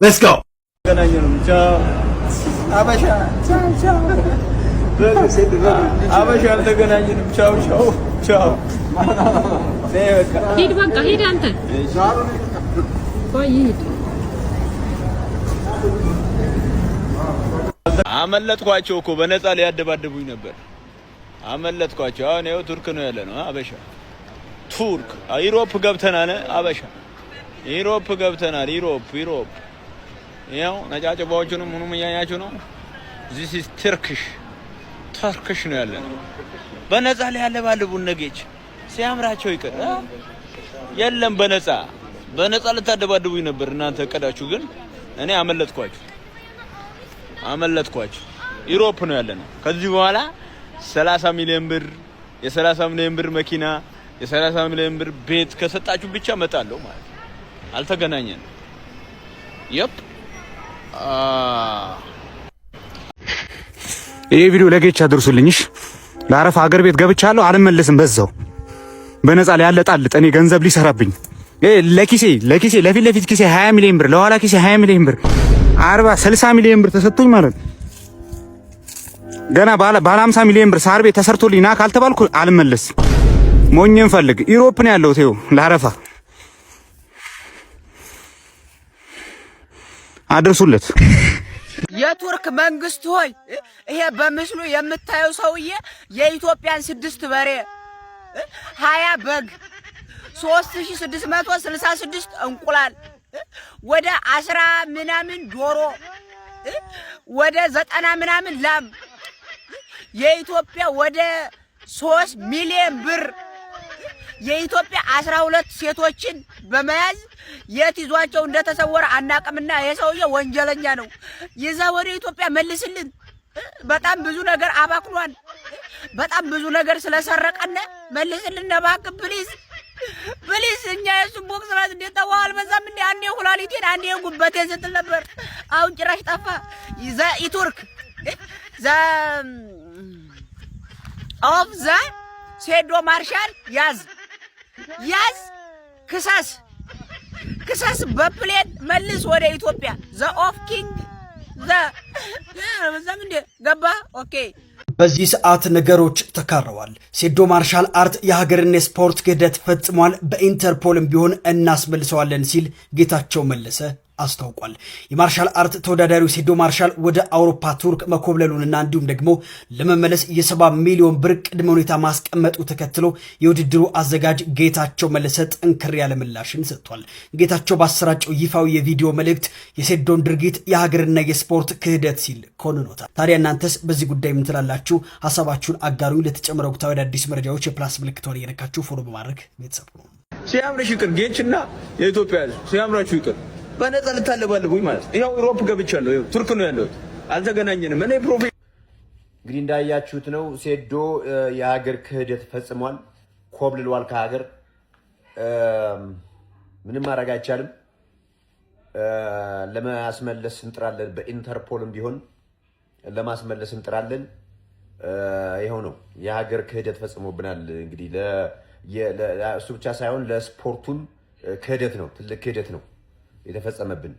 Let's go. አመለጥኳቸው እኮ በነፃ ሊያደባደቡኝ ነበር። አመለጥኳቸው። አሁን ያው ቱርክ ነው ያለ ነው አበሻ ቱርክ ዩሮፕ ገብተናል። አበሻ ዩሮፕ ገብተናል። ዩሮፕ ያው ነጫጭባዎቹንም ምኑም እያያችሁ ነው። this is turkish ነው ያለ ነው። በነፃ ሊያለባልቡን ነገች ሲያምራቸው ይቀር የለም በነፃ ልታደባድቡኝ ነበር እናንተ ቀዳችሁ። ግን እኔ አመለጥኳችሁ። ዩሮፕ ነው ያለ ነው። ከዚህ በኋላ 30 ሚሊዮን ብር የ30 ሚሊዮን ብር መኪና የ30 ሚሊዮን ብር ቤት ከሰጣችሁ ብቻ መጣለው ማለት አልተገናኘን። ይሄ ቪዲዮ ለጌች አድርሱልኝሽ። ለአረፋ ሀገር ቤት ገብቻለሁ አልመለስም። በዛው በነፃ ላይ ያለጣልጥ እኔ ገንዘብ ሊሰራብኝ ለኪሴ ለፊት ኪሴ 20 ሚሊዮን ብር ለኋላ ኪሴ 20 ሚሊዮን ብር 60 ሚሊዮን ብር ተሰጥቶኝ ማለት ነው። ገና ባለ 50 ሚሊዮን ብር ሳር ቤት ተሰርቶልኝ ና ካልተባልኩ አልመለስም። ሞኝን ፈልግ ዩሮፕ ነው ያለው ተው ለአረፋ አድርሱለት። የቱርክ መንግስት ሆይ ይሄ በምስሉ የምታየው ሰውዬ የኢትዮጵያን 6 በሬ 20 በግ 3666 እንቁላል ወደ 10 ምናምን ዶሮ ወደ 90 ምናምን ላም የኢትዮጵያ ወደ 3 ሚሊዮን ብር የኢትዮጵያ 12 ሴቶችን በመያዝ የት ይዟቸው እንደተሰወረ አናቅምና የሰውዬ ወንጀለኛ ነው። ይዘህ ወደ ኢትዮጵያ መልስልን። በጣም ብዙ ነገር አባክኗል። በጣም ብዙ ነገር ስለሰረቀነ መልስልን እባክህ ፕሊዝ። እኛ የሱ ቦክስ ራስ እንደተዋል በዛም እንደ አንዴ ኩላሊቴን አንዴ ጉበቴን ስትል ነበር። አሁን ጭራሽ ጠፋ። ኢቱርክ ኦፍ ዘ ሴዶ ማርሻል ያዝ ክሰስ በፕሌን መልስ ወደ ኢትዮጵያ ዘ ኦፍ ኪንግ በዛም እንደ ገባ ኦኬ። በዚህ ሰዓት ነገሮች ተካረዋል። ሴዶ ማርሻል አርት የሀገርን ስፖርት ክህደት ፈጽሟል፣ በኢንተርፖልም ቢሆን እናስመልሰዋለን ሲል ጌታቸው መለሰ አስታውቋል። የማርሻል አርት ተወዳዳሪው ሴዶ ማርሻል ወደ አውሮፓ ቱርክ መኮብለሉንና እንዲሁም ደግሞ ለመመለስ የ70 ሚሊዮን ብር ቅድመ ሁኔታ ማስቀመጡ ተከትሎ የውድድሩ አዘጋጅ ጌታቸው መለሰ ጠንከር ያለ ምላሽን ሰጥቷል። ጌታቸው ባሰራጨው ይፋዊ የቪዲዮ መልእክት የሴዶን ድርጊት የሀገርና የስፖርት ክህደት ሲል ኮንኖታል። ታዲያ እናንተስ በዚህ ጉዳይ ምን ትላላችሁ? ሀሳባችሁን አጋሩ። ለተጨመረ ወቅታዊ አዳዲስ መረጃዎች የፕላስ ምልክቷን እየነካችሁ ፎሎ በማድረግ ቤተሰብ ነው። ሲያምርሽ ይቅር ጌችና የኢትዮጵያ ሲያምራችሁ ይቅር በነፃ ልታለባልቡኝ ማለት ይሄው ዩሮፕ ገብቻለሁ። ይሄው ቱርክ ነው ያለሁት አልተገናኘንም። እኔ እንግዲህ እንዳያችሁት ነው ሴዶ የሀገር ክህደት ፈጽሟል፣ ኮብልሏል ከሀገር። ምንም ማድረግ አይቻልም። ለማስመለስ እንጥራለን፣ በኢንተርፖልም ቢሆን ለማስመለስ እንጥራለን። ይሄው ነው የሀገር ክህደት ፈጽሞብናል። እንግዲህ እሱ ብቻ ሳይሆን ለስፖርቱም ክህደት ነው፣ ትልቅ ክህደት ነው የተፈጸመብን።